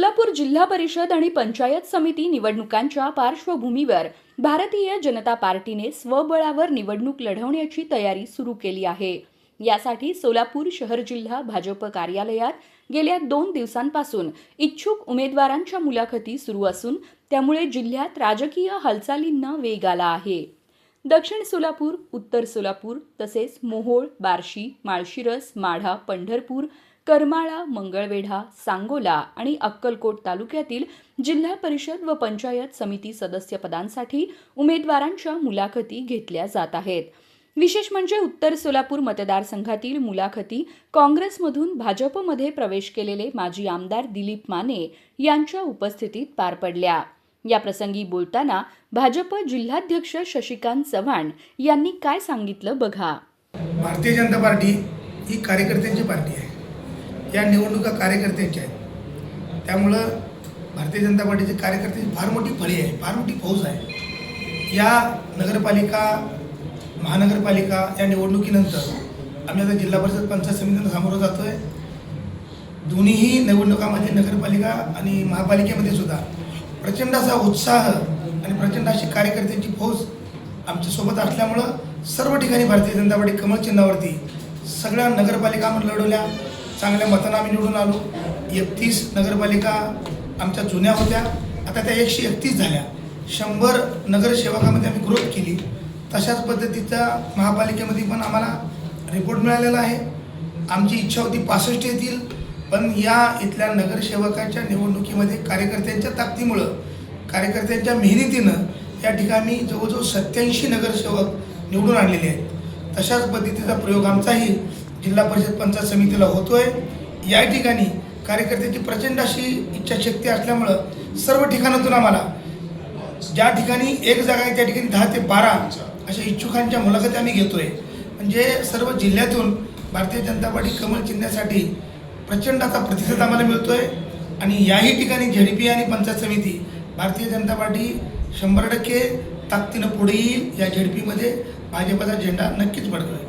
सोलापूर जिल्हा परिषद आणि पंचायत समिती निवडणुकांच्या पार्श्वभूमीवर भारतीय जनता पार्टीने स्वबळावर निवडणूक लढवण्याची तयारी सुरू केली आहे। यासाठी सोलापूर शहर जिल्हा भाजप कार्यालयात गेल्या 2 दिवसांपासून इच्छुक उमेदवारांच्या मुलाखती सुरू असून त्यामुळे जिल्ह्यात राजकीय हालचालींना वेग आला आहे। दक्षिण सोलापूर, उत्तर सोलापूर तसेच मोहोळ, बार्शी, माळशिरस, माढा, पंढरपूर, करमाळा, मंगळवेढा, सांगोला आणि अक्कलकोट तालुक्यातील जिल्हा परिषद व पंचायत समिती सदस्य पदांसाठी उमेदवारांच्या मुलाखती घेतल्या जात आहेत। विशेष म्हणजे उत्तर सोलापूर मतदारसंघातील मुलाखती काँग्रेसमधून भाजपमध्ये प्रवेश केलेले माजी आमदार दिलीप माने यांच्या उपस्थितीत पार पडल्या। या प्रसंगी बोलताना भाजप जिल्हाध्यक्ष शशिकांत चव्हाण यांनी काय सांगितलं बघा। भारतीय जनता पार्टी ही कार्यकर्त्यांची पार्टी आहे। या निवडणुका कार्यकर्त्यांच्या आहेत। त्यामुळं भारतीय जनता पार्टीचे कार्यकर्त्यांची फार मोठी फळी आहे, फार मोठी फौज आहे। या नगरपालिका, महानगरपालिका या निवडणुकीनंतर आम्ही आता जिल्हा परिषद पंचायत समितीला सामोरं जातोय। दोन्हीही निवडणुकांमध्ये नगरपालिका आणि महापालिकेमध्ये सुद्धा प्रचंड असा उत्साह आणि प्रचंड अशी कार्यकर्त्यांची फौज आमच्यासोबत असल्यामुळं सर्व ठिकाणी भारतीय जनता पार्टी कमळ चिन्हावरती सगळ्या नगरपालिका आम्ही लढवल्या। चांगल्या मतांना आम्ही निवडून आलो। 31 नगरपालिका आमच्या जुन्या होत्या, आता त्या 131 झाल्या। 100 नगरसेवकामध्ये आम्ही ग्रोथ केली। तशाच पद्धतीचा महापालिकेमध्ये पण आम्हाला रिपोर्ट मिळालेला आहे। आमची इच्छा होती 65 येतील, पण या इथल्या नगरसेवकाच्या निवडणुकीमध्ये कार्यकर्त्यांच्या ताकदीमुळं, कार्यकर्त्यांच्या मेहनतीनं या ठिकाणी जवळजवळ 87 नगरसेवक निवडून आणलेले आहेत। तशाच पद्धतीचा प्रयोग आमचाही जिल्हा परिषद पंचायत समितीला होतोय। या ठिकाणी कार्यकर्त्यांची प्रचंड अशी इच्छाशक्ती असल्यामुळं सर्व ठिकाणातून आम्हाला ज्या ठिकाणी एक जागा आहे त्या ठिकाणी 10 ते 12 अशा इच्छुकांच्या मुलाखती आम्ही घेतोय। म्हणजे सर्व जिल्ह्यातून भारतीय जनता पार्टी कमळ चिन्हासाठी प्रचंड असा प्रतिसाद आम्हाला मिळतोय आणि याही ठिकाणी झेडपी आणि पंचायत समिती भारतीय जनता पार्टी 100% ताकदीनं पुढे येईल। या झेडपीमध्ये भाजपचा झेंडा नक्कीच फडकवेल।